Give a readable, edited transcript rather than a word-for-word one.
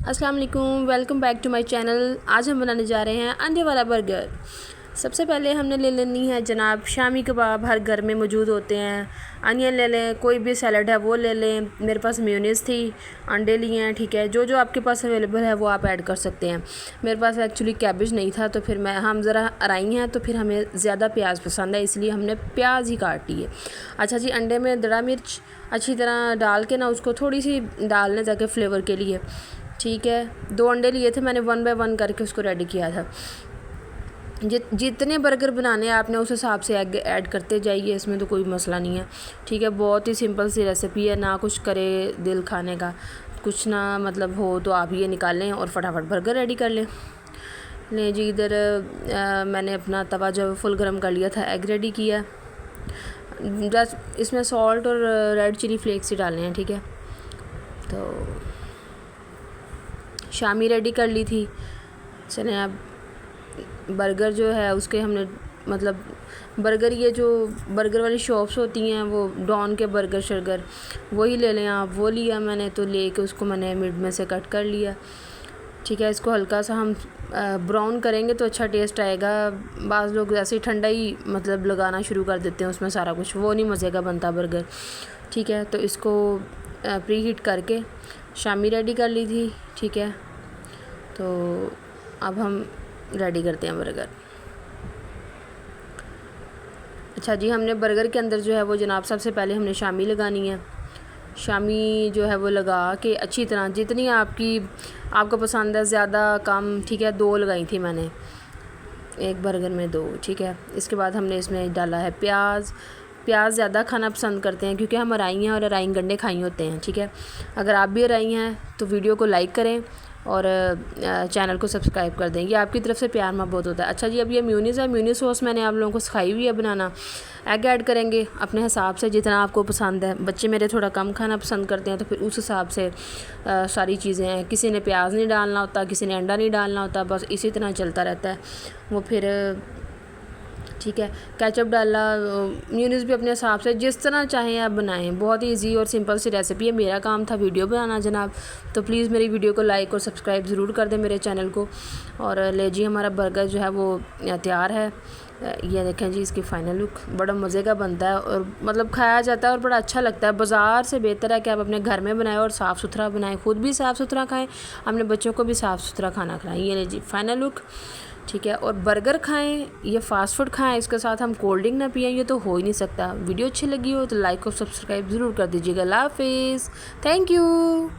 अस्सलाम वालेकुम, welcome back to my channel. आज हम बनाने जा रहे हैं अंडे वाला बर्गर। सबसे पहले हमने ले लेनी है जनाब शामी कबाब, हर घर में मौजूद होते हैं। अनियन ले लें, कोई भी सैलड है वो ले लें। मेरे पास मेयोनीज़ थी, अंडे लिए हैं, ठीक है। जो जो आपके पास अवेलेबल है वो आप ऐड कर सकते हैं। मेरे पास एक्चुअली कैबेज नहीं था, तो फिर हम ज़रा अराई हैं तो फिर हमें ज़्यादा प्याज पसंद है, इसलिए हमने प्याज ही काट ली है। अच्छा जी, अंडे में दड़ा मिर्च अच्छी तरह डाल के ना उसको थोड़ी सी डालने ताकि फ़्लेवर के लिए, ठीक है। 2 अंडे लिए थे मैंने, 1 बाय 1 करके उसको रेडी किया था। जितने बर्गर बनाने हैं आपने उस हिसाब से एग ऐड करते जाइए, इसमें तो कोई मसला नहीं है, ठीक है। बहुत ही सिंपल सी रेसिपी है, ना कुछ करे दिल खाने का, कुछ ना मतलब हो तो आप ये निकालें और फटाफट बर्गर रेडी कर लें। लें जी, इधर मैंने अपना तवा जो फुल गर्म कर लिया था, एग रेडी किया। जस्ट इसमें सॉल्ट और रेड चिली फ्लेक्स ही डालने हैं, ठीक है। तो शामी रेडी कर ली थी। चलें अब बर्गर जो है उसके हमने मतलब बर्गर, ये जो बर्गर वाली शॉप्स होती हैं वो डॉन के बर्गर शर्गर वही ले लें आप। वो लिया मैंने, तो लेके उसको मैंने मिड में से कट कर लिया, ठीक है। इसको हल्का सा हम ब्राउन करेंगे तो अच्छा टेस्ट आएगा। बाज़ लोग ऐसे ही ठंडा ही मतलब लगाना शुरू कर देते हैं उसमें सारा कुछ, वो नहीं मज़े का बनता बर्गर, ठीक है। तो इसको प्री हीट करके शामी रेडी कर ली थी, ठीक है। तो अब हम रेडी करते हैं बर्गर। अच्छा जी, हमने बर्गर के अंदर जो है वो जनाब सबसे पहले हमने शामी लगानी है। शामी जो है वो लगा के अच्छी तरह, जितनी आपको पसंद है, ज़्यादा कम, ठीक है। 2 लगाई थी मैंने एक बर्गर में, 2, ठीक है। इसके बाद हमने इसमें डाला है प्याज ज़्यादा खाना पसंद करते हैं क्योंकि हम अराई हैं और अराई गंडे खाई होते हैं, ठीक है। अगर आप भी अराई हैं तो वीडियो को लाइक करें और चैनल को सब्सक्राइब कर दें, ये आपकी तरफ से प्यार मोहब्बत होता है। अच्छा जी, अब ये म्यूनीज़ है, म्यूनीज़ सॉस मैंने आप लोगों को सिखाई हुई है बनाना। एग ऐड करेंगे अपने हिसाब से जितना आपको पसंद है। बच्चे मेरे थोड़ा कम खाना पसंद करते हैं तो फिर उस हिसाब से सारी चीज़ें हैं। किसी ने प्याज नहीं डालना होता, किसी ने अंडा नहीं डालना होता, बस इसी तरह चलता रहता है वो फिर, ठीक है। केचप डाला, म्यूनीज़ भी अपने हिसाब से जिस तरह चाहें आप बनाएं। बहुत ही ईजी और सिंपल सी रेसिपी है। मेरा काम था वीडियो बनाना जनाब, तो प्लीज़ मेरी वीडियो को लाइक और सब्सक्राइब ज़रूर कर दें मेरे चैनल को। और ले जी, हमारा बर्गर जो है वो तैयार है। ये देखें जी, इसकी फ़ाइनल लुक बड़ा मज़े का बनता है और मतलब खाया जाता है और बड़ा अच्छा लगता है। बाज़ार से बेहतर है कि आप अपने घर में बनाएं और साफ़ सुथरा बनाएं, ख़ुद भी साफ़ सुथरा खाएं, अपने बच्चों को भी साफ़ सुथरा खाना खिलाएं। ये ले जी फ़ाइनल लुक, ठीक है। और बर्गर खाएं, ये फ़ास्ट फूड खाएं, इसके साथ हम कोल्ड ड्रिंक ना पिएं, ये तो हो ही नहीं सकता। वीडियो अच्छी लगी हो तो लाइक और सब्सक्राइब ज़रूर कर दीजिएगा। अल्लाह हाफ़िज़, थैंक यू।